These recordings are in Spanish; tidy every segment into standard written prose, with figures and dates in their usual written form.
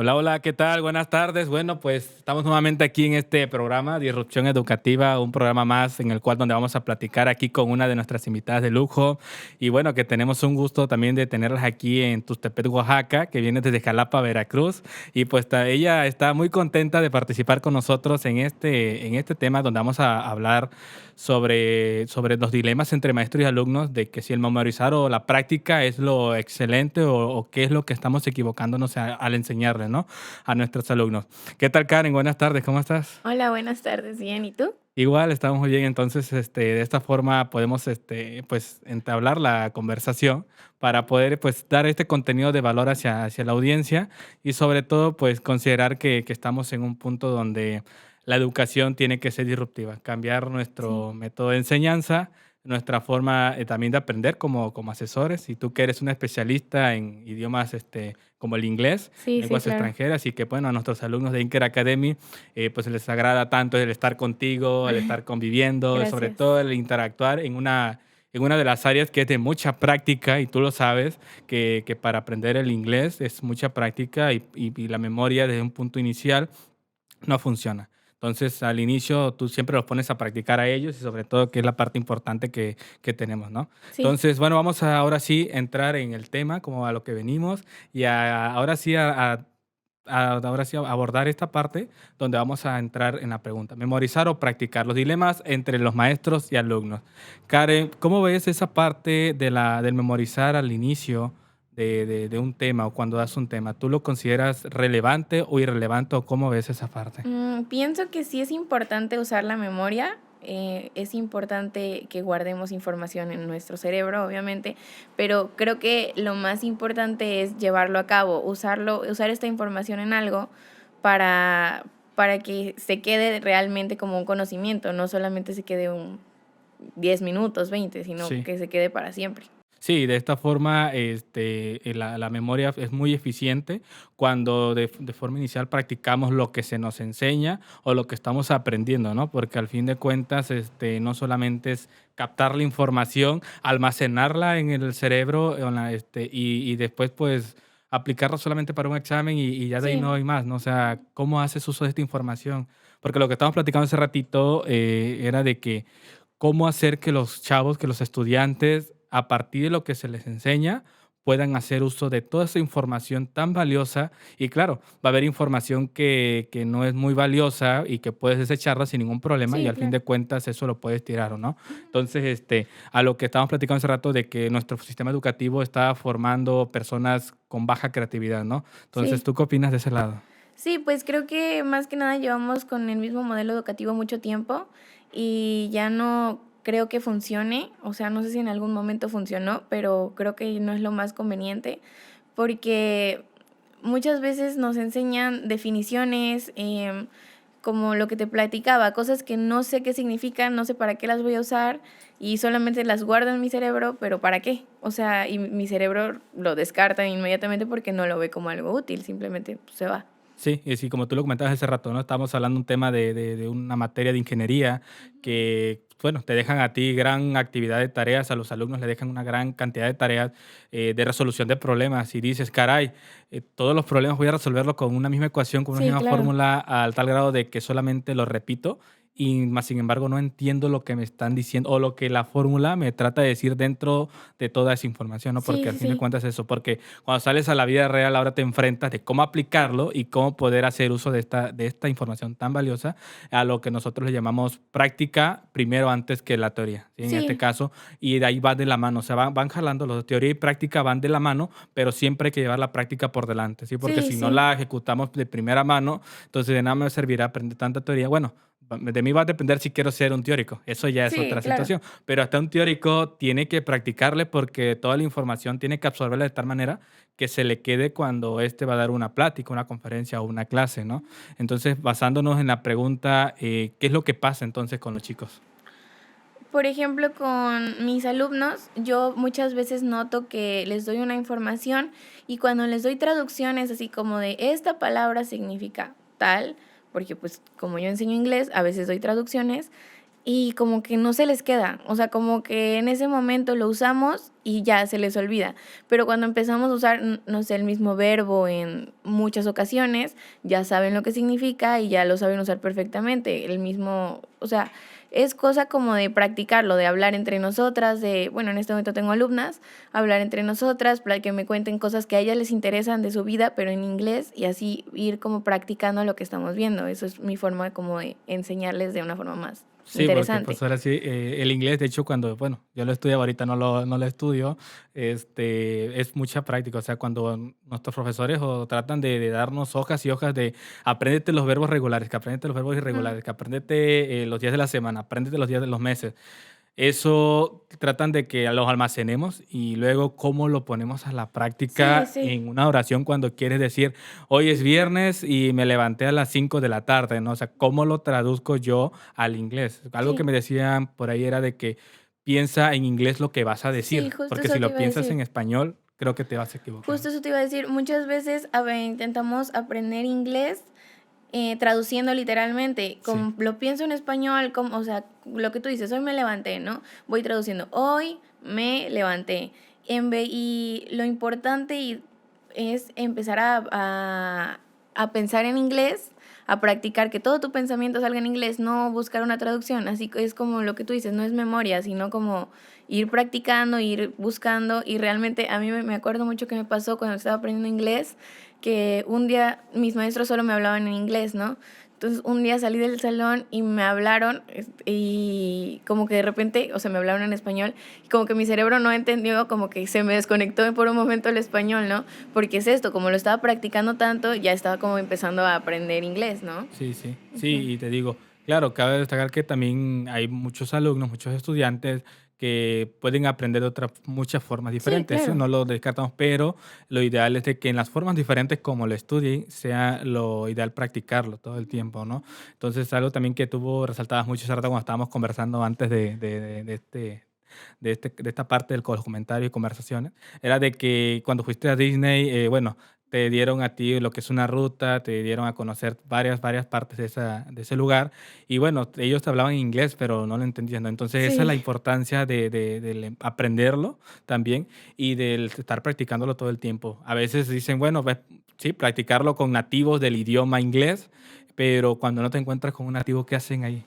Hola, hola, ¿qué tal? Buenas tardes. Bueno, pues estamos nuevamente aquí en este programa, Disrupción Educativa, un programa más en el cual donde vamos a platicar aquí con una de nuestras invitadas de lujo. Y bueno, que tenemos un gusto también de tenerlas aquí en Tustepet, Oaxaca, que viene desde Jalapa, Veracruz. Y pues ella está muy contenta de participar con nosotros en este tema donde vamos a hablar sobre los dilemas entre maestros y alumnos, de que si el memorizar o la práctica es lo excelente o qué es lo que estamos equivocándonos al enseñarle, ¿no? A nuestros alumnos. ¿Qué tal, Karen? Buenas tardes, ¿cómo estás? Hola, buenas tardes. Bien, ¿y tú? Igual, estamos muy bien, entonces de esta forma podemos pues, entablar la conversación para poder pues, dar este contenido de valor hacia la audiencia y sobre todo pues, considerar que estamos en un punto donde la educación tiene que ser disruptiva, cambiar Sí, nuestro método de enseñanza, nuestra forma también de aprender como asesores. Y tú que eres una especialista en idiomas como el inglés, sí, sí, lenguas claro. extranjeras, y que bueno, a nuestros alumnos de Inker Academy pues les agrada tanto el estar contigo, el estar conviviendo, sobre todo Gracias. el interactuar en una de las áreas que es de mucha práctica, y tú lo sabes, que para aprender el inglés es mucha práctica y la memoria desde un punto inicial no funciona. Entonces, al inicio tú siempre los pones a practicar a ellos y sobre todo que es la parte importante que tenemos, ¿no? Sí, Entonces, bueno, vamos a ahora sí entrar en el tema, como a lo que venimos, y ahora sí ahora sí abordar esta parte donde vamos a entrar en la pregunta. Memorizar o practicar los dilemas entre los maestros y alumnos. Karen, ¿cómo ves esa parte del memorizar al inicio de un tema o cuando das un tema? ¿Tú lo consideras relevante o irrelevante o cómo ves esa parte? pienso que sí es importante usar la memoria. Es importante que guardemos información en nuestro cerebro, obviamente, pero creo que lo más importante es llevarlo a cabo, usar esta información en algo para, para que se quede realmente como un conocimiento, no solamente se quede un 10 minutos, 20, sino Sí. que se quede para siempre. Sí, de esta forma, la memoria es muy eficiente cuando de forma inicial practicamos lo que se nos enseña o lo que estamos aprendiendo, ¿no? Porque al fin de cuentas, no solamente es captar la información, almacenarla en el cerebro, y después, pues, aplicarla solamente para un examen y ya de ahí no Sí, hay más, ¿no? O sea, ¿cómo haces uso de esta información? Porque lo que estábamos platicando hace ratito era de que cómo hacer que los chavos, que los estudiantes, a partir de lo que se les enseña, puedan hacer uso de toda esa información tan valiosa. Y claro, va a haber información que no es muy valiosa y que puedes desecharla sin ningún problema y sí, al fin claro. de cuentas eso lo puedes tirar, ¿o no? Entonces, a lo que estábamos platicando hace rato de que nuestro sistema educativo está formando personas con baja creatividad, ¿no? Entonces, Sí. ¿tú qué opinas de ese lado? Sí, pues creo que más que nada llevamos con el mismo modelo educativo mucho tiempo y ya no creo que funcione, o sea, no sé si en algún momento funcionó, pero creo que no es lo más conveniente porque muchas veces nos enseñan definiciones, como lo que te platicaba, cosas que no sé qué significan, no sé para qué las voy a usar y solamente las guardo en mi cerebro, pero ¿para qué? O sea, y mi cerebro lo descarta inmediatamente porque no lo ve como algo útil, simplemente pues, se va. Sí, y sí, como tú lo comentabas hace rato, ¿no? Estábamos hablando de un tema de una materia de ingeniería que, bueno, te dejan a ti gran actividad de tareas, a los alumnos le dejan una gran cantidad de tareas de resolución de problemas y dices, caray, todos los problemas voy a resolverlos con una misma ecuación, con una Sí, misma claro. fórmula, al tal grado de que solamente lo repito y más sin embargo no entiendo lo que me están diciendo o lo que la fórmula me trata de decir dentro de toda esa información, ¿no? Sí, Porque al sí, fin de sí. cuentas es eso, porque cuando sales a la vida real, ahora te enfrentas de cómo aplicarlo y cómo poder hacer uso de esta información tan valiosa a lo que nosotros le llamamos práctica primero antes que la teoría, ¿sí? En este Sí, caso, y de ahí va de la mano, o sea, van jalando, los teoría y práctica van de la mano, pero siempre hay que llevar la práctica por delante, ¿sí? Porque sí, si no sí. la ejecutamos de primera mano, entonces de nada me servirá aprender tanta teoría. Bueno, de mí va a depender si quiero ser un teórico, eso ya es Sí, otra claro. situación, pero hasta un teórico tiene que practicarle porque toda la información tiene que absorberla de tal manera que se le quede cuando va a dar una plática, una conferencia o una clase, ¿no? Entonces, basándonos en la pregunta, ¿qué es lo que pasa entonces con los chicos? Por ejemplo, con mis alumnos, yo muchas veces noto que les doy una información y cuando les doy traducciones así como de esta palabra significa tal, porque pues como yo enseño inglés, a veces doy traducciones y como que no se les queda, o sea, como que en ese momento lo usamos y ya se les olvida, pero cuando empezamos a usar, no sé, el mismo verbo en muchas ocasiones, ya saben lo que significa y ya lo saben usar perfectamente, el mismo, o sea, es cosa como de practicarlo, de hablar entre nosotras, de, bueno, en este momento tengo alumnas, hablar entre nosotras para que me cuenten cosas que a ellas les interesan de su vida, pero en inglés, y así ir como practicando lo que estamos viendo. Eso es mi forma como de enseñarles de una forma más Sí, porque interesante. pues ahora sí, el inglés, de hecho, cuando, bueno, yo lo estudio ahorita, no lo estudio, es mucha práctica. O sea, cuando nuestros profesores o tratan de darnos hojas y hojas de apréndete los verbos regulares, que apréndete los verbos Ujú. irregulares, que apréndete los días de la semana, apréndete los días de los meses. Eso tratan de que los almacenemos y luego cómo lo ponemos a la Sí, práctica sí, en una oración cuando quieres decir, hoy es viernes y me levanté a las 5 de la tarde, ¿no? O sea, ¿cómo lo traduzco yo al inglés? Algo que sí, me decían por ahí era de que piensa en inglés lo que vas a sí, decir, justo porque eso si te lo iba a piensas en decir. español, creo que te vas a equivocar. Justo eso te iba a decir. Muchas veces, a ver, intentamos aprender inglés traduciendo literalmente, Sí, como lo pienso en español, como, o sea, lo que tú dices, hoy me levanté, ¿no? Voy traduciendo, hoy me levanté. Y lo importante es empezar a pensar en inglés, a practicar que todo tu pensamiento salga en inglés, no buscar una traducción. Así que es como lo que tú dices, no es memoria, sino como ir practicando, ir buscando. Y realmente a mí me acuerdo mucho que me pasó cuando estaba aprendiendo inglés que un día mis maestros solo me hablaban en inglés, ¿no? Entonces un día salí del salón y me hablaron y como que de repente, o sea, me hablaron en español y como que mi cerebro no entendió, como que se me desconectó por un momento el español, ¿no? Porque es esto, como lo estaba practicando tanto, ya estaba como empezando a aprender inglés, ¿no? sí, sí, Ujú. sí, y te digo, claro, cabe destacar que también hay muchos alumnos, muchos estudiantes que pueden aprender de otras muchas formas Sí, diferentes, eso claro. no lo descartamos, pero lo ideal es de que en las formas diferentes como lo estudien, sea lo ideal practicarlo todo el tiempo, ¿no? Entonces, algo también que tuvo resaltadas mucho hace rato cuando estábamos conversando antes de esta parte de los comentarios y conversaciones, era de que cuando fuiste a Disney, bueno, te dieron a ti lo que es una ruta, te dieron a conocer varias partes de ese lugar y bueno, ellos te hablaban en inglés, pero no lo entendían, ¿no? Entonces esa es la Sí. importancia del aprenderlo también y del estar practicándolo todo el tiempo. A veces dicen, bueno, sí, practicarlo con nativos del idioma inglés, pero cuando no te encuentras con un nativo, ¿qué hacen ahí?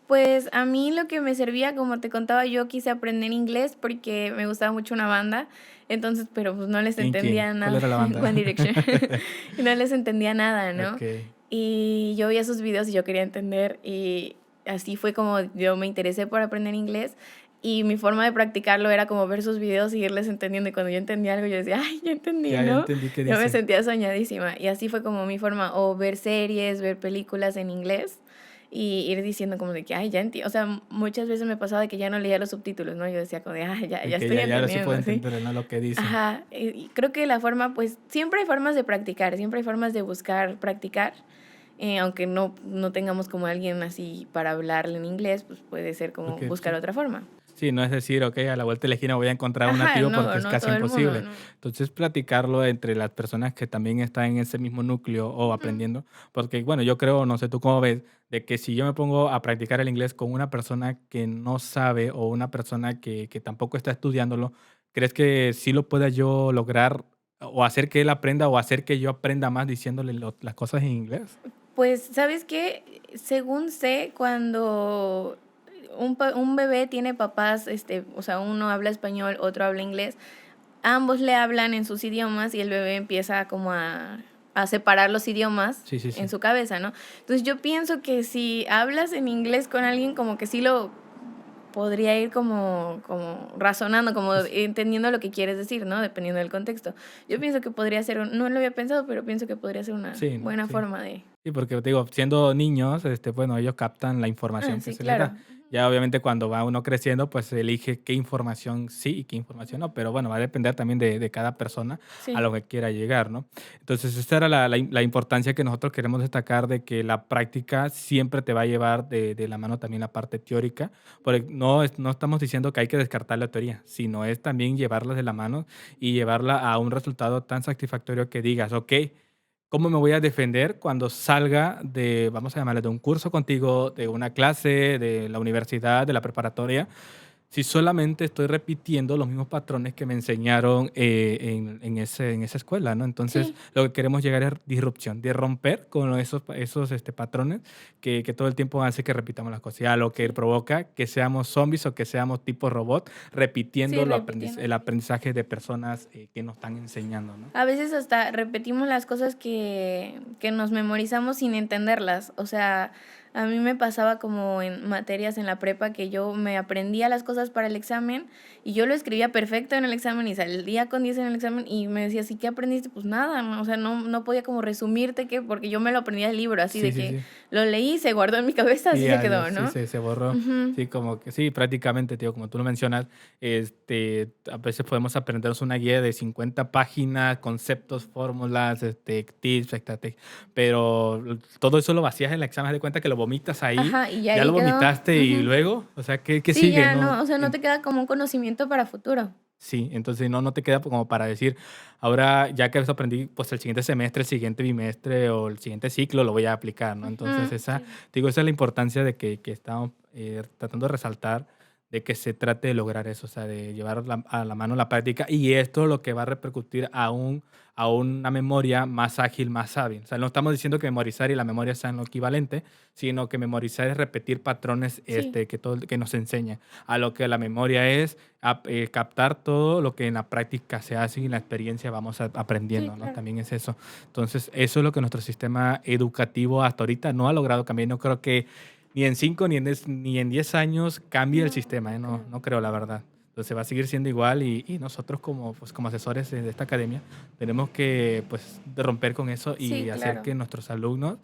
Pues a mí lo que me servía, como te contaba, yo quise aprender inglés porque me gustaba mucho una banda, entonces, pero pues no les ¿Quién? entendía ¿Cuál nada, era la banda? One Direction, y no les entendía nada, ¿no? Ok. Y yo veía sus videos y yo quería entender y así fue como yo me interesé por aprender inglés y mi forma de practicarlo era como ver sus videos y irles entendiendo y cuando yo entendía algo yo decía, ay, ya entendí, Ya ¿no? entendí qué Yo me dicen. sentía soñadísima y así fue como mi forma, o ver series, ver películas en inglés y ir diciendo como de que, ay, ya entiendo. O sea, muchas veces me pasaba de que ya no leía los subtítulos, ¿no? Yo decía como de, ay, ya Y que estoy ya ahora sí entendiendo, puedo ¿sí? entender, ¿no? Lo que dicen. Ajá. Y creo que la forma, pues, siempre hay formas de practicar, siempre hay formas de buscar practicar. Aunque no tengamos como alguien así para hablarle en inglés, pues puede ser como Porque buscar sí. otra forma. Sí, no es decir, ok, a la vuelta de la esquina voy a encontrar un Ajá, nativo no, porque es no casi todo el mundo, imposible. ¿no? Entonces, platicarlo entre las personas que también están en ese mismo núcleo o Ujú. aprendiendo, porque bueno, yo creo, no sé tú cómo ves, de que si yo me pongo a practicar el inglés con una persona que no sabe o una persona que tampoco está estudiándolo, ¿crees que sí lo pueda yo lograr o hacer que él aprenda o hacer que yo aprenda más diciéndole las cosas en inglés? Pues, ¿sabes qué? Según sé, cuando un bebé tiene papás, o sea, uno habla español, otro habla inglés, ambos le hablan en sus idiomas y el bebé empieza como a separar los idiomas Sí, sí, en sí. su cabeza, ¿no? Entonces yo pienso que si hablas en inglés con alguien, como que sí lo podría ir como razonando, como Es- entendiendo lo que quieres decir, ¿no? Dependiendo del contexto. Yo sí, pienso que podría ser, no lo había pensado, pero pienso que podría ser una sí, ¿no? buena Sí. forma de... Sí, porque te digo, siendo niños, bueno, ellos captan la Ah, información que sí, se les da. claro. Ya obviamente cuando va uno creciendo, pues elige qué información sí y qué información no, pero bueno, va a depender también de cada persona a Sí, lo que quiera llegar, ¿no? Entonces, esta era la importancia que nosotros queremos destacar de que la práctica siempre te va a llevar de la mano también la parte teórica, porque no estamos diciendo que hay que descartar la teoría, sino es también llevarla de la mano y llevarla a un resultado tan satisfactorio que digas, ok, ¿cómo me voy a defender cuando salga de, vamos a llamarle, de un curso contigo, de una clase, de la universidad, de la preparatoria? Si solamente estoy repitiendo los mismos patrones que me enseñaron en esa escuela, ¿no? Entonces, Sí, lo que queremos llegar es disrupción, de romper con esos patrones que todo el tiempo hace que repitamos las cosas. Ya lo que sí, provoca que seamos zombies o que seamos tipo robot, repitiendo sí, repitiendo. el aprendizaje de personas que nos están enseñando, ¿no? A veces hasta repetimos las cosas que nos memorizamos sin entenderlas. O sea, a mí me pasaba como en materias en la prepa que yo me aprendía las cosas para el examen y yo lo escribía perfecto en el examen y salía con 10 en el examen y me decía, ¿sí qué aprendiste? Pues nada, ¿no? O sea, no podía como resumirte que, porque yo me lo aprendía del libro, así Sí, de sí, que sí. lo leí, se guardó en mi cabeza, Y así se adiós, quedó, sí, ¿no? se borró. Ujú. Sí, como que sí, prácticamente, tío, como tú lo mencionas, a veces podemos aprendernos una guía de 50 páginas, conceptos, fórmulas, tips, pero todo eso lo vacías en el examen, haz de cuenta que lo vomitas ahí, Ajá, y ya lo ahí quedó. vomitaste y Ujú. luego, o sea, ¿qué Sí, sigue? ya No, no, o sea, no te queda como un conocimiento para futuro. sí, entonces no te queda como para decir, ahora ya que eso aprendí, pues el siguiente semestre, el siguiente bimestre o el siguiente ciclo lo voy a aplicar, ¿no? Entonces Ujú, sí. esa es la importancia de que estamos tratando de resaltar, de que se trate de lograr eso, o sea, de llevar a la mano la práctica y esto lo que va a repercutir a una memoria más ágil, más hábil. O sea, no estamos diciendo que memorizar y la memoria sean lo equivalente, sino que memorizar es repetir patrones Sí, que nos enseñan. A lo que la memoria es captar todo lo que en la práctica se hace y en la experiencia vamos sí, aprendiendo, ¿no? claro. También es eso. Entonces, eso es lo que nuestro sistema educativo hasta ahorita no ha logrado cambiar. No creo que ni en 5 ni en 10 años cambie el No, sistema, ¿eh? no No, creo. no creo, la verdad. Entonces va a seguir siendo igual y nosotros como asesores de esta academia tenemos que pues de romper con eso Sí, y hacer claro. que nuestros alumnos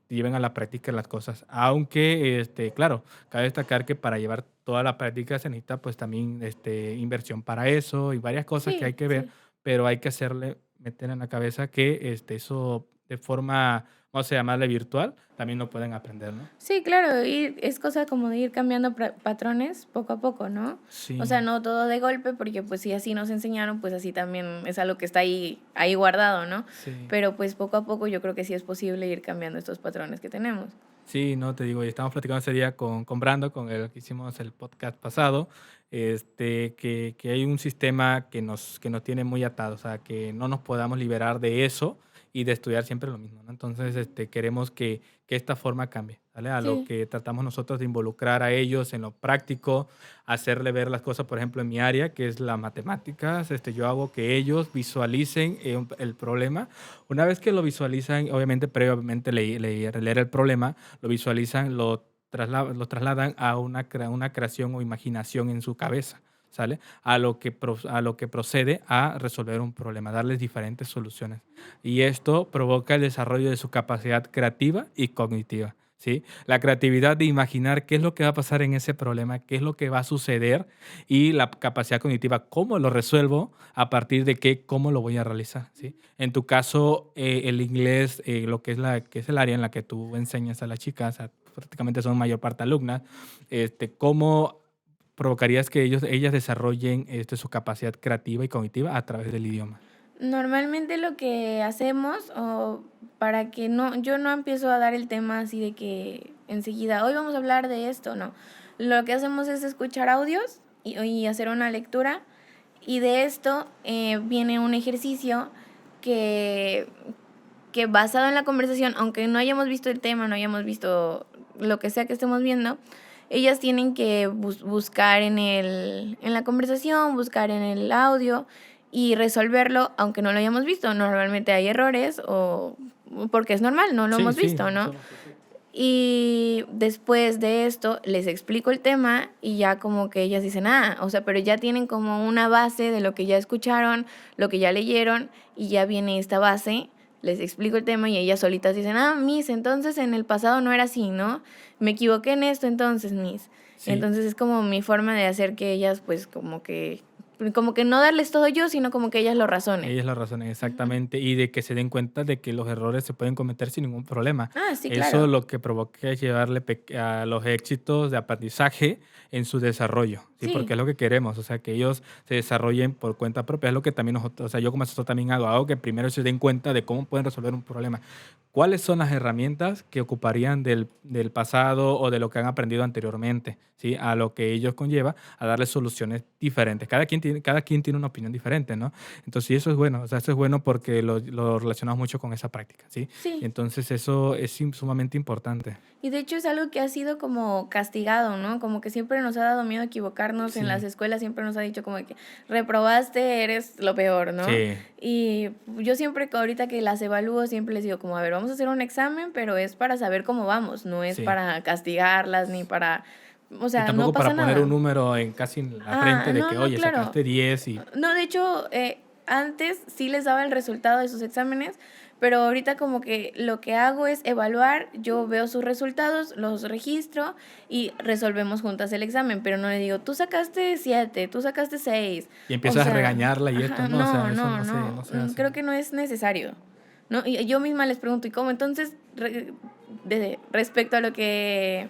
lleven a la práctica las cosas. Aunque, claro, cabe destacar que para llevar toda la práctica se necesita pues también inversión para eso y varias cosas que hay Sí, que ver, sí. pero hay que meter en la cabeza que eso de forma, vamos a llamarle virtual, también lo pueden aprender, ¿no? Sí, claro, es cosa como de ir cambiando patrones poco a poco, ¿no? O sea, Sí, no todo de golpe, porque pues si así nos enseñaron, pues así también es algo que está ahí guardado, ¿no? sí. Pero pues poco a poco yo creo que sí es posible ir cambiando estos patrones que tenemos. Sí, no, te digo, y estamos platicando ese día con Brando, con el que hicimos el podcast pasado, que hay un sistema que nos tiene muy atados, o sea, que no nos podamos liberar de eso y de estudiar siempre lo mismo, ¿no? Entonces, queremos que esta forma cambie, ¿vale? A lo Sí, que tratamos nosotros de involucrar a ellos en lo práctico, hacerle ver las cosas, por ejemplo, en mi área, que es las matemáticas, yo hago que ellos visualicen el problema. Una vez que lo visualizan, obviamente, previamente leer el problema, lo visualizan, lo trasladan a una creación o imaginación en su cabeza, ¿sale? A lo que procede a resolver un problema, darles diferentes soluciones. Y esto provoca el desarrollo de su capacidad creativa y cognitiva, ¿sí? La creatividad de imaginar qué es lo que va a pasar en ese problema, qué es lo que va a suceder y la capacidad cognitiva, cómo lo resuelvo, a partir de qué, cómo lo voy a realizar, ¿sí? En tu caso, el inglés, lo que es el área en la que tú enseñas a las chicas, prácticamente son mayor parte alumnas, ¿cómo provocarías que ellas desarrollen su capacidad creativa y cognitiva a través del idioma? normalmente lo que hacemos, o para que yo no empiezo a dar el tema así de que enseguida, hoy vamos a hablar de esto, no. Lo que hacemos es escuchar audios y hacer una lectura. Y de esto viene un ejercicio que, que basado en la conversación, aunque no hayamos visto el tema, no hayamos visto lo que sea que estemos viendo, ellas tienen que buscar en la conversación, buscar en el audio y resolverlo, aunque no lo hayamos visto. Normalmente hay errores o porque es normal, no lo Sí, hemos sí, visto, ¿no? Y después de esto les explico el tema y ya como que ellas dicen, o sea, pero ya tienen como una base de lo que ya escucharon, lo que ya leyeron y ya viene esta base, les explico el tema y ellas solitas dicen, Miss, entonces en el pasado no era así, ¿no? Me equivoqué en esto entonces, Miss. sí. Entonces es como mi forma de hacer que ellas pues como que no darles todo yo, sino como que ellas lo razonen. Ellas lo razonan Ujú. exactamente y de que se den cuenta de que los errores se pueden cometer sin ningún problema. Ah, sí, Eso claro. lo que provoca es llevarle a los éxitos de aprendizaje en su desarrollo, ¿sí? Porque Sí, es lo que queremos, o sea, que ellos se desarrollen por cuenta propia. Es lo que también nosotros, o sea, yo como asesor también hago que primero se den cuenta de cómo pueden resolver un problema. ¿Cuáles son las herramientas que ocuparían del pasado o de lo que han aprendido anteriormente, ¿sí? A lo que ellos conlleva, a darles soluciones diferentes. Cada quien tiene una opinión diferente, ¿no? Entonces, sí, eso es bueno, o sea, eso es bueno porque lo relacionamos mucho con esa práctica, ¿sí? sí. Entonces, eso es sumamente importante. Y de hecho es algo que ha sido como castigado, ¿no? Como que siempre nos ha dado miedo equivocarnos en las Sí, escuelas, siempre nos ha dicho como que reprobaste, eres lo peor, ¿no? sí, Y yo siempre, ahorita que las evalúo, siempre les digo como, a ver, vamos a hacer un examen, pero es para saber cómo vamos, no es sí. para castigarlas ni para, o Y sea, no tampoco pasa para poner un nada. número en casi en la frente de No, que, no, oye, claro. sacaste 10 y No, de hecho, antes sí les daba el resultado de sus exámenes, pero ahorita como que lo que hago es evaluar, yo veo sus resultados, los registro y resolvemos juntas el examen, pero no le digo, tú sacaste 7, tú sacaste 6, y o empiezas a sea, regañarla y esto, ajá, no, o sea, eso no, no se hace. creo que no es necesario, ¿no? Y yo misma les pregunto, ¿y cómo? Entonces, respecto a lo que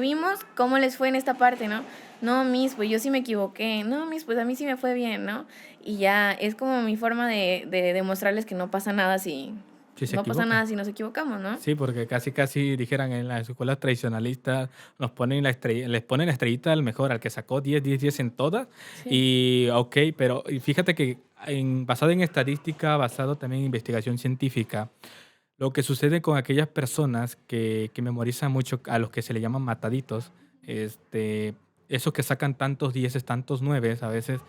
vimos, ¿cómo les fue en esta parte, no? No, Miss, pues yo sí me equivoqué. No, Miss, pues a mí sí me fue bien, ¿no? Y ya es como mi forma de demostrarles que no pasa nada si Si se no pasa equivocan. nada si nos equivocamos, ¿no? Sí, porque casi dijeran en las escuelas tradicionalistas, nos ponen les ponen la estrellita al mejor, al que sacó 10 en todas. Sí. Y ok, pero y fíjate que basado en estadística, basado también en investigación científica, lo que sucede con aquellas personas que memorizan mucho, a los que se le llaman mataditos, esos que sacan tantos 10, tantos 9, a veces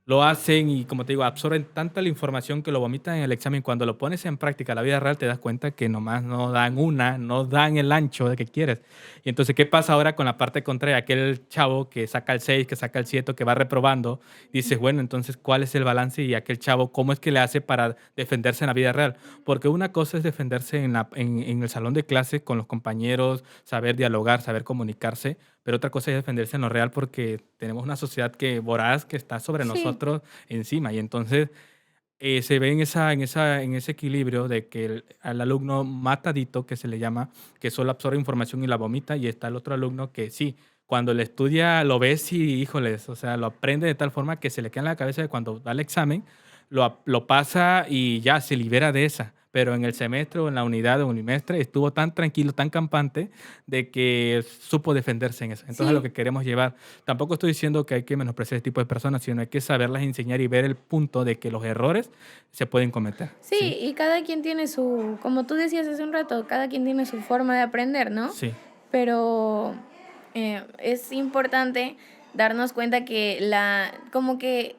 lo hacen y, como te digo, absorben tanta la información que lo vomitan en el examen. Cuando lo pones en práctica, en la vida real, te das cuenta que nomás no dan el ancho de que quieres. Y entonces, ¿qué pasa ahora con la parte contraria? Aquel chavo que saca el 6, que saca el 7, que va reprobando, dices, bueno, entonces, ¿cuál es el balance? Y aquel chavo, ¿cómo es que le hace para defenderse en la vida real? Porque una cosa es defenderse en el salón de clase con los compañeros, saber dialogar, saber comunicarse, pero otra cosa es defenderse en lo real porque tenemos una sociedad que voraz que está sobre Sí, nosotros encima. Y entonces se ve en ese equilibrio de que al alumno matadito, que se le llama, que solo absorbe información y la vomita, y está el otro alumno que sí, cuando le estudia lo ves y, híjoles, o sea, lo aprende de tal forma que se le queda en la cabeza de cuando da el examen, lo pasa y ya se libera de esa. Pero en el semestre o en la unidad o unimestre estuvo tan tranquilo, tan campante, de que supo defenderse en eso. Entonces, a lo sí, que queremos llevar, tampoco estoy diciendo que hay que menospreciar ese tipo de personas, sino hay que saberlas enseñar y ver el punto de que los errores se pueden cometer, ¿sí? sí, y cada quien tiene su, como tú decías hace un rato, cada quien tiene su forma de aprender, ¿no? Sí, Pero es importante darnos cuenta que como que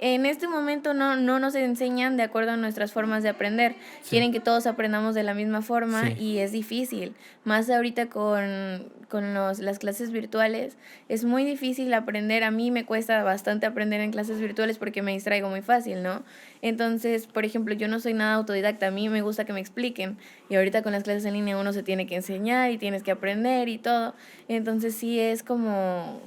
en este momento no nos enseñan de acuerdo a nuestras formas de aprender. sí, Quieren que todos aprendamos de la misma forma sí, y es difícil. Más ahorita con las clases virtuales. Es muy difícil aprender. A mí me cuesta bastante aprender en clases virtuales porque me distraigo muy fácil, ¿no? Entonces, por ejemplo, yo no soy nada autodidacta. A mí me gusta que me expliquen. Y ahorita con las clases en línea uno se tiene que enseñar y tienes que aprender y todo. Entonces sí es como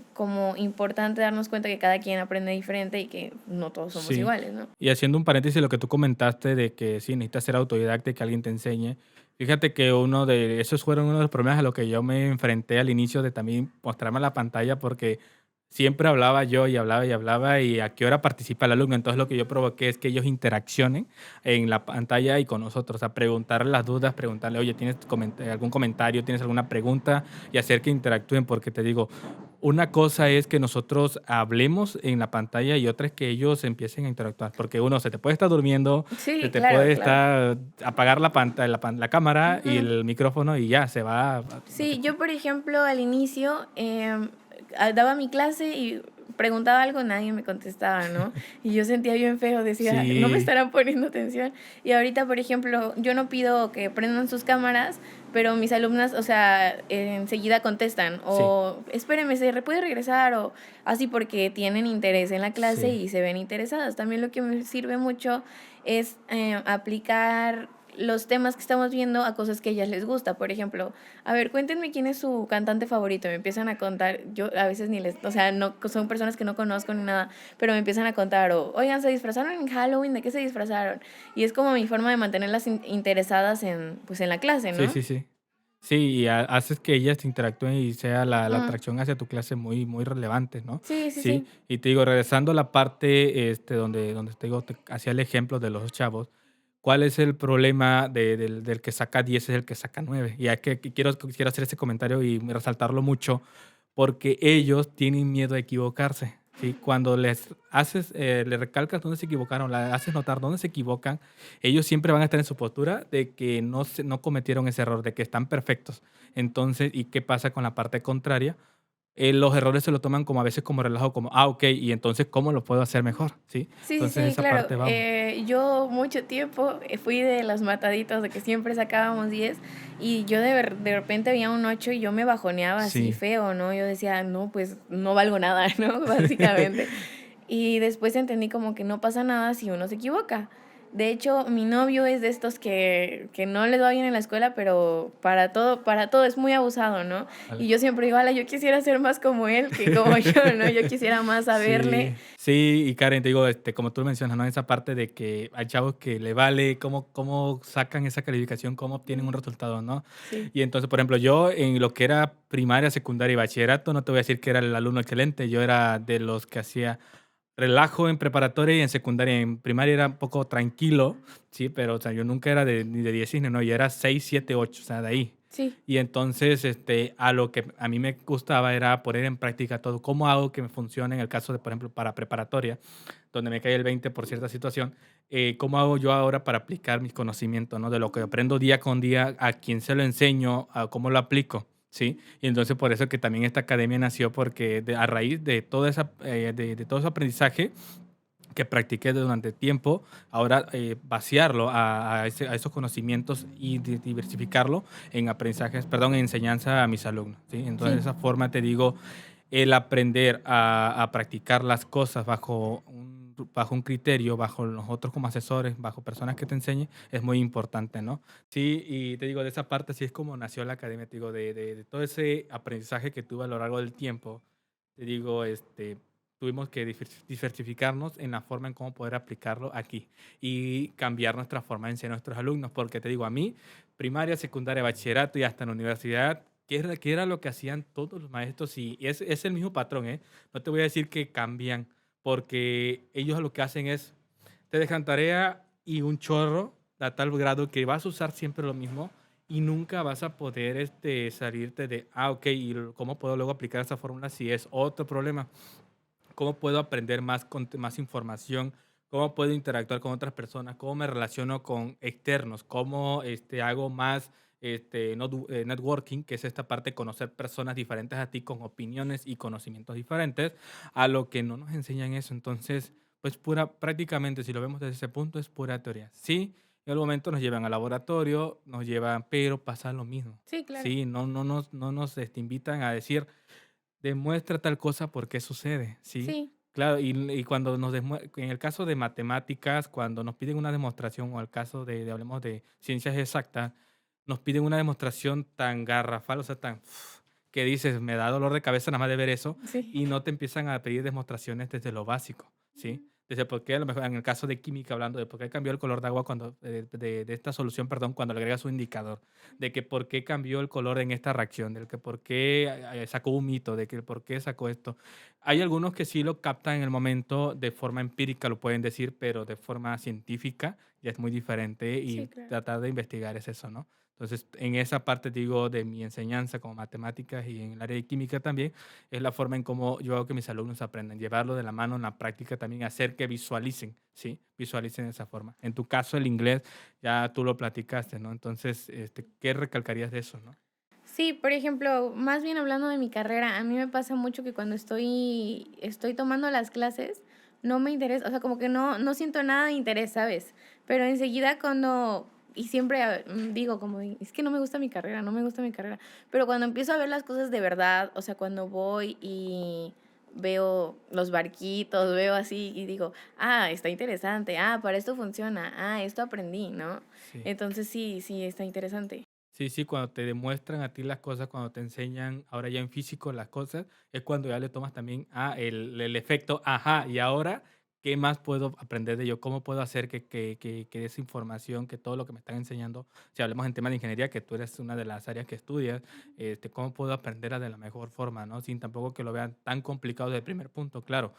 importante darnos cuenta que cada quien aprende diferente y que no todos somos sí. iguales, ¿no? Y haciendo un paréntesis, lo que tú comentaste de que sí, necesitas ser autodidacta y que alguien te enseñe. Fíjate que uno de esos fueron uno de los problemas a los que yo me enfrenté al inicio de también mostrarme la pantalla porque siempre hablaba yo y hablaba y a qué hora participa el alumno. Entonces lo que yo provoqué es que ellos interaccionen en la pantalla y con nosotros, a preguntarle las dudas, preguntarle, oye, ¿tienes algún comentario, tienes alguna pregunta? Y hacer que interactúen porque te digo, una cosa es que nosotros hablemos en la pantalla y otra es que ellos empiecen a interactuar, porque uno se te puede estar durmiendo, se Sí, te claro, puede claro. estar apagar la pantalla, la cámara y Ujú. el micrófono y ya se va a lo que Sí, yo por ejemplo al inicio daba mi clase y preguntaba algo, nadie me contestaba, ¿no? Y yo sentía bien feo, decía, no me sí, estarán poniendo atención. Y ahorita, por ejemplo, yo no pido que prendan sus cámaras, pero mis alumnas, o sea, enseguida contestan, sí, o espéreme, puede regresar, o así porque tienen interés en la clase sí. y se ven interesadas. También lo que me sirve mucho es aplicar los temas que estamos viendo a cosas que a ellas les gusta. Por ejemplo, a ver, cuéntenme quién es su cantante favorito. Me empiezan a contar, yo a veces ni les, o sea, no son personas que no conozco ni nada, pero me empiezan a contar, o, oigan, se disfrazaron en Halloween, ¿de qué se disfrazaron? Y es como mi forma de mantenerlas interesadas en, pues, en la clase, Sí, ¿no? sí, sí. Sí, y haces que ellas interactúen y sea la Mm, atracción hacia tu clase muy, muy relevante, ¿no? sí, sí, Sí, sí. y te digo, regresando a la parte donde te digo, te hacía el ejemplo de los chavos, ¿cuál es el problema del que saca 10 es el que saca 9? Y hay que quiero hacer ese comentario y resaltarlo mucho, porque ellos tienen miedo a equivocarse. ¿Sí? Cuando les recalcas dónde se equivocaron, le haces notar dónde se equivocan, ellos siempre van a estar en su postura de que no cometieron ese error, de que están perfectos. Entonces, ¿y qué pasa con la parte contraria? Los errores se lo toman como a veces como relajo, como, ok, y entonces, ¿cómo lo puedo hacer mejor? ¿Sí? Sí, sí, Entonces, sí, esa claro. parte vamos. Yo mucho tiempo fui de los mataditos de que siempre sacábamos 10 y yo de repente había un 8 y yo me bajoneaba así Sí. feo, ¿no? Yo decía, no, pues no valgo nada, ¿no? Básicamente. Y después entendí como que no pasa nada si uno se equivoca. De hecho, mi novio es de estos que no les va bien en la escuela, pero para todo es muy abusado, ¿no? Vale. Y yo siempre digo, ala, yo quisiera ser más como él que como yo, ¿no? Yo quisiera más saberle. Sí, sí, y Karen, te digo, como tú mencionas, ¿no? Esa parte de que hay chavos que le vale cómo sacan esa calificación, cómo obtienen un Mm, resultado, ¿no? sí, Y entonces, por ejemplo, yo en lo que era primaria, secundaria y bachillerato, no te voy a decir que era el alumno excelente, yo era de los que hacía relajo en preparatoria y en secundaria. En primaria era un poco tranquilo, sí, pero, o sea, yo nunca era ni de 10 cine, no, yo era 6 7 8 o sea, de ahí. sí. Y entonces, a lo que a mí me gustaba era poner en práctica todo. ¿Cómo hago que me funcione en el caso de, por ejemplo, para preparatoria, donde me cae el 20 por cierta situación? ¿Cómo hago yo ahora para aplicar mis conocimientos, ¿no? De lo que aprendo día con día, a quién se lo enseño, a cómo lo aplico, ¿sí? Y entonces por eso que también esta academia nació, porque a raíz de, de todo ese aprendizaje que practiqué durante tiempo, ahora vaciarlo a esos conocimientos y diversificarlo en aprendizajes, perdón, en enseñanza a mis alumnos, ¿sí? Entonces, de Sí, esa forma te digo, el aprender a practicar las cosas bajo un criterio, bajo los otros como asesores, bajo personas que te enseñen, es muy importante, ¿no? Sí, y te digo, de esa parte, así es como nació la academia, te digo, de todo ese aprendizaje que tuve a lo largo del tiempo, te digo, tuvimos que diversificarnos en la forma en cómo poder aplicarlo aquí y cambiar nuestra forma de enseñar a nuestros alumnos, porque te digo, a mí, primaria, secundaria, bachillerato y hasta en la universidad, qué era lo que hacían todos los maestros? Y es el mismo patrón, ¿eh? No te voy a decir que cambian, porque ellos lo que hacen es, te dejan tarea y un chorro a tal grado que vas a usar siempre lo mismo y nunca vas a poder salirte de, ok, ¿y cómo puedo luego aplicar esa fórmula si es otro problema? ¿Cómo puedo aprender más información? ¿Cómo puedo interactuar con otras personas? ¿Cómo me relaciono con externos? ¿Cómo hago más networking, que es esta parte de conocer personas diferentes a ti con opiniones y conocimientos diferentes, a lo que no nos enseñan eso? Entonces, pues prácticamente, si lo vemos desde ese punto, es pura teoría. Sí, en algún momento nos llevan al laboratorio, nos llevan, pero pasa lo mismo. sí, claro. Sí, no nos invitan a decir, demuestra tal cosa porque sucede, ¿sí? Sí, Claro, y cuando en el caso de matemáticas, cuando nos piden una demostración, o el caso hablemos de ciencias exactas, nos piden una demostración tan garrafal, o sea, que dices, me da dolor de cabeza nada más de ver eso, sí. y no te empiezan a pedir demostraciones desde lo básico, ¿sí? Desde por qué, a lo mejor en el caso de química, hablando de por qué cambió el color de agua de esta solución, perdón, cuando le agregas un indicador, de que por qué cambió el color en esta reacción, del que por qué sacó un mito, de que por qué sacó esto. Hay algunos que sí lo captan en el momento de forma empírica, lo pueden decir, pero de forma científica ya es muy diferente Sí, y claro. tratar de investigar es eso, ¿no? Entonces, en esa parte, digo, de mi enseñanza como matemáticas y en el área de química también, es la forma en cómo yo hago que mis alumnos aprendan, llevarlo de la mano en la práctica también, hacer que visualicen, ¿sí? Visualicen de esa forma. En tu caso, el inglés, ya tú lo platicaste, ¿no? Entonces, ¿qué recalcarías de eso, no? Sí, por ejemplo, más bien hablando de mi carrera, a mí me pasa mucho que cuando estoy tomando las clases, no me interesa, o sea, como que no siento nada de interés, ¿sabes? Pero enseguida y siempre digo como, es que no me gusta mi carrera, no me gusta mi carrera, pero cuando empiezo a ver las cosas de verdad, o sea, cuando voy y veo los barquitos, veo así y digo, ah, está interesante, ah, para esto funciona, ah, esto aprendí, ¿no? Sí. Entonces sí, sí, está interesante. Sí, sí, cuando te demuestran a ti las cosas, cuando te enseñan ahora ya en físico las cosas, es cuando ya le tomas también el efecto, ajá, y ahora, ¿qué más puedo aprender de ello? ¿Cómo puedo hacer que esa información, que todo lo que me están enseñando, si hablamos en tema de ingeniería, que tú eres una de las áreas que estudias, cómo puedo aprenderla de la mejor forma, ¿no? Sin tampoco que lo vean tan complicado desde el primer punto. Claro,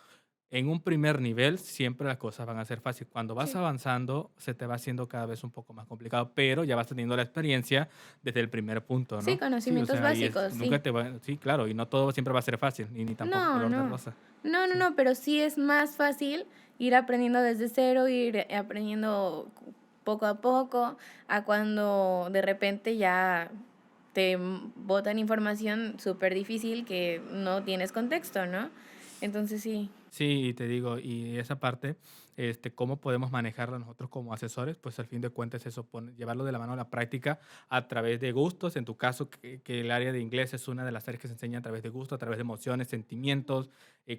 en un primer nivel siempre las cosas van a ser fáciles. Cuando vas Sí. avanzando, se te va haciendo cada vez un poco más complicado, pero ya vas teniendo la experiencia desde el primer punto, Sí, ¿no? Sí, o conocimientos sea, básicos, nunca sí. te va, sí, claro, y no todo siempre va a ser fácil, ni tampoco No, color de no. rosa. No, no, Sí. no, pero sí es más fácil ir aprendiendo desde cero, ir aprendiendo poco a poco, a cuando de repente ya te botan información súper difícil que no tienes contexto, ¿no? Entonces sí, Sí, y te digo, y esa parte, cómo podemos manejarla nosotros como asesores, pues al fin de cuentas eso, llevarlo de la mano a la práctica a través de gustos, en tu caso, que el área de inglés es una de las áreas que se enseña a través de gusto, a través de emociones, sentimientos,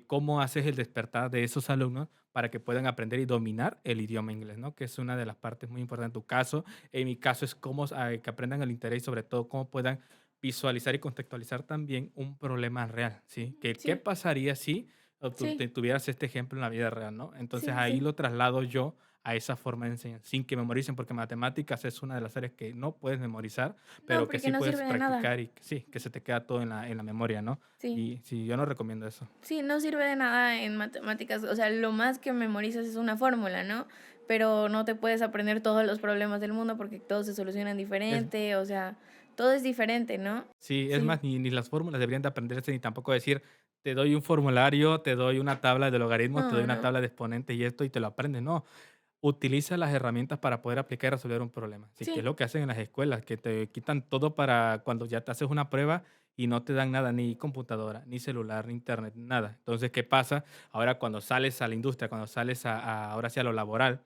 cómo haces el despertar de esos alumnos para que puedan aprender y dominar el idioma inglés, ¿no? Que es una de las partes muy importantes en tu caso. En mi caso es cómo que aprendan el interés y sobre todo cómo puedan visualizar y contextualizar también un problema real, ¿sí? Que qué sí, pasaría si o sí, tuvieras este ejemplo en la vida real, ¿no? Entonces sí, ahí sí. lo traslado yo a esa forma de enseñar, sin que memoricen, porque matemáticas es una de las áreas que no puedes memorizar, No, pero que porque sí no puedes sirve de nada. practicar y sí, que se te queda todo en la memoria, ¿no? Sí. Y sí, yo no recomiendo eso. Sí, no sirve de nada en matemáticas, o sea, lo más que memorizas es una fórmula, ¿no? Pero no te puedes aprender todos los problemas del mundo porque todos se solucionan Es, diferente, o sea, todo es diferente, ¿no? sí, es Sí, más, ni las fórmulas deberían de aprenderse, ni tampoco decir, te doy un formulario, te doy una tabla de logaritmos, te doy no, una no, tabla de exponentes y esto y te lo aprendes, no. Utiliza las herramientas para poder aplicar y resolver un problema. Así que es sí, lo que hacen en las escuelas, que te quitan todo para cuando ya te haces una prueba y no te dan nada, ni computadora, ni celular, ni internet, nada. Entonces, ¿qué pasa? Ahora cuando sales a la industria, cuando sales ahora sí a lo laboral,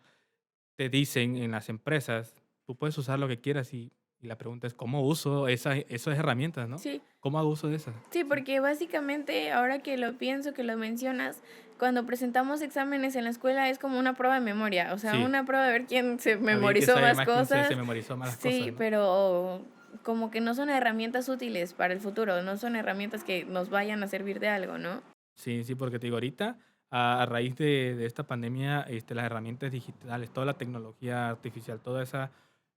te dicen en las empresas, tú puedes usar lo que quieras y la pregunta es, ¿cómo uso esas herramientas, no? sí, ¿Cómo hago uso de esas? sí, Sí. porque básicamente, ahora que lo pienso, que lo mencionas, cuando presentamos exámenes en la escuela es como una prueba de memoria, o sea, Sí, una prueba de ver quién se a ver quién memorizó sabe más más, quién se cosas, memorizó más las cosas, sí, ¿no? pero como que no son herramientas útiles para el futuro, no son herramientas que nos vayan a servir de algo, ¿no? Sí, sí, porque te digo, ahorita, a raíz de esta pandemia, las herramientas digitales, toda la tecnología artificial, toda esa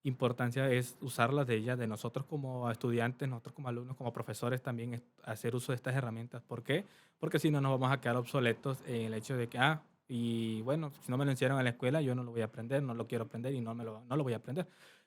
importancia es usarlas de ellas, de nosotros como estudiantes, nosotros como alumnos, como profesores también, hacer uso de estas herramientas. ¿Por qué? Porque si no nos vamos a quedar obsoletos en el hecho de que, y bueno, si no me lo enseñaron en la escuela, yo no lo voy a aprender, no lo quiero aprender y no lo voy a aprender.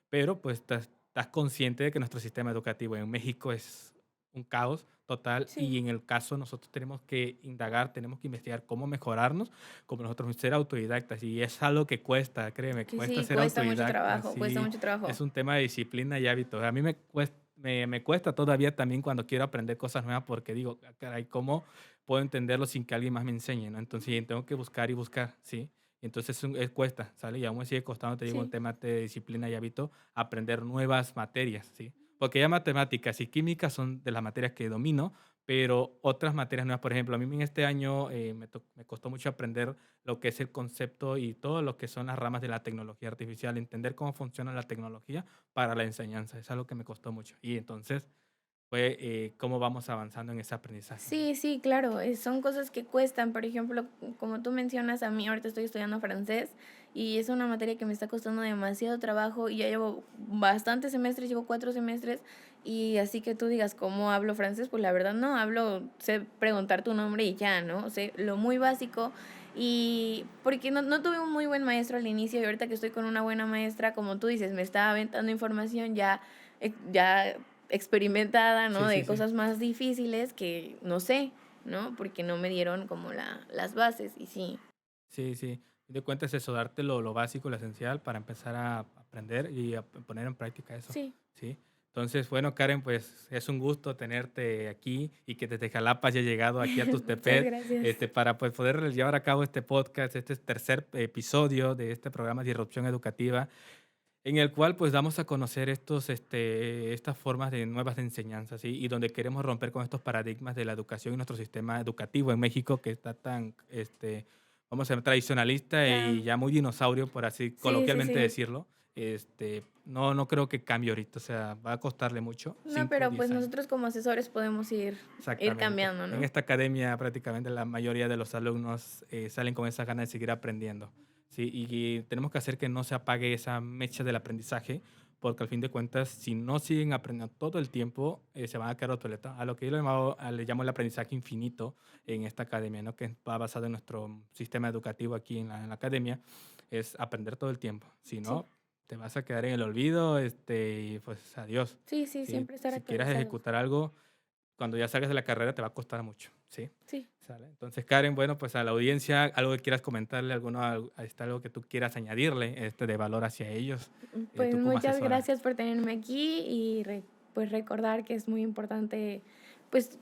Pero pues estás consciente de que nuestro sistema educativo en México es un caos total Sí. y en el caso nosotros tenemos que indagar, tenemos que investigar cómo mejorarnos, como nosotros ser autodidactas y es algo que cuesta, créeme, Que cuesta sí, ser autodidacta, cuesta sí, mucho trabajo. es un tema de disciplina y hábitos. A mí me cuesta todavía también cuando quiero aprender cosas nuevas porque digo, caray, ¿cómo puedo entenderlo sin que alguien más me enseñe? ¿No? Entonces tengo que buscar y buscar, ¿sí? Entonces cuesta, ¿sale? Y aún me sigue costando, te digo, un Sí, tema de disciplina y hábito, aprender nuevas materias, ¿sí? Porque ya matemáticas y química son de las materias que domino, pero otras materias nuevas, por ejemplo, a mí en este año me costó mucho aprender lo que es el concepto y todo lo que son las ramas de la tecnología artificial, entender cómo funciona la tecnología para la enseñanza, es algo que me costó mucho. Y entonces fue cómo vamos avanzando en ese aprendizaje, ¿no? sí, sí, claro, son cosas que cuestan. Por ejemplo, como tú mencionas, a mí ahorita estoy estudiando francés y es una materia que me está costando demasiado trabajo y ya llevo bastantes semestres, llevo 4 semestres y así que tú digas, ¿cómo hablo francés? Pues la verdad no, sé preguntar tu nombre y ya, ¿no? Sé lo muy básico y porque no tuve un muy buen maestro al inicio y ahorita que estoy con una buena maestra, como tú dices, me está aventando información ya experimentada, ¿no? Sí, De sí, sí. cosas más difíciles que no sé, ¿no? Porque no me dieron como las bases y sí, Sí, sí. A fin de cuentas es eso, darte lo básico, lo esencial para empezar a aprender y a poner en práctica eso, sí, ¿sí? Entonces, bueno, Karen, pues es un gusto tenerte aquí y que desde Jalapa haya llegado aquí a muchas Tustepet, gracias. para pues, poder llevar a cabo este podcast, este tercer episodio de este programa de Disrupción Educativa, en el cual pues damos a conocer estas formas de nuevas de enseñanza, ¿sí? Y donde queremos romper con estos paradigmas de la educación y nuestro sistema educativo en México que está tan, vamos a ser tradicionalista Ya, y ya muy dinosaurio, por así sí, sí, coloquialmente sí, decirlo. no creo que cambie ahorita, o sea, va a costarle mucho, No, 5 o pero 10 pues años. nosotros como asesores podemos ir Exactamente. cambiando, En ¿no? esta academia prácticamente la mayoría de los alumnos salen con esa ganas de seguir aprendiendo, ¿sí? Y tenemos que hacer que no se apague esa mecha del aprendizaje, porque al fin de cuentas, si no siguen aprendiendo todo el tiempo, se van a quedar obsoletos. A lo que yo le llamo el aprendizaje infinito en esta academia, ¿no? Que va basado en nuestro sistema educativo aquí en la academia, es aprender todo el tiempo. Si Sí, no, te vas a quedar en el olvido, y pues adiós. sí, sí, ¿Sí? siempre estar Si quieres actualizados. ejecutar algo, cuando ya salgas de la carrera te va a costar mucho, ¿sí? Sí. ¿Sale? Entonces, Karen, bueno, pues a la audiencia, algo que quieras comentarle, algo que tú quieras añadirle de valor hacia ellos, Pues tú como muchas asesora. gracias por tenerme aquí y pues recordar que es muy importante pues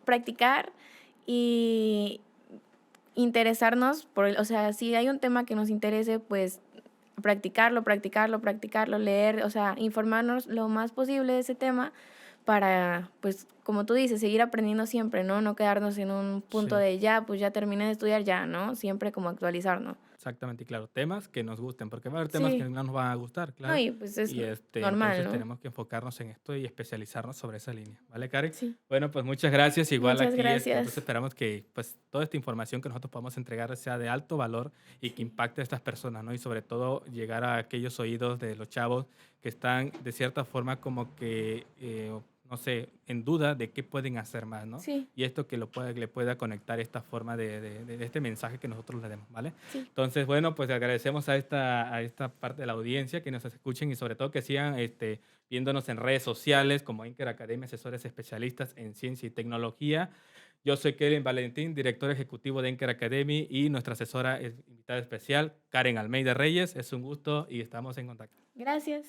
practicar y interesarnos o sea, si hay un tema que nos interese, pues practicarlo, practicarlo, practicarlo, leer, o sea, informarnos lo más posible de ese tema para, pues, como tú dices, seguir aprendiendo siempre, ¿no? No quedarnos en un punto Sí. de ya, pues ya terminé de estudiar ya, ¿no? Siempre como actualizarnos. Exactamente, y claro, temas que nos gusten, porque va a haber temas que Sí, no nos van a gustar, no, claro, y pues es y normal, entonces ¿no? tenemos que enfocarnos en esto y especializarnos sobre esa línea, ¿vale, Karen? Sí, Bueno, pues muchas gracias, igual muchas aquí, entonces gracias. esperamos que pues toda esta información que nosotros podamos entregar sea de alto valor y que Sí, impacte a estas personas, ¿no? Y sobre todo llegar a aquellos oídos de los chavos que están de cierta forma como que, no sé, en duda de qué pueden hacer más, ¿no? sí, Y esto que le pueda conectar esta forma de este mensaje que nosotros le demos, ¿vale? sí. Entonces, bueno, pues agradecemos a esta parte de la audiencia que nos escuchen y sobre todo que sigan viéndonos en redes sociales como Inker Academia, asesores especialistas en ciencia y tecnología. Yo soy Kevin Valentín, director ejecutivo de Inker Academy y nuestra asesora invitada especial, Karen Almeida Reyes. Es un gusto y estamos en contacto. Gracias.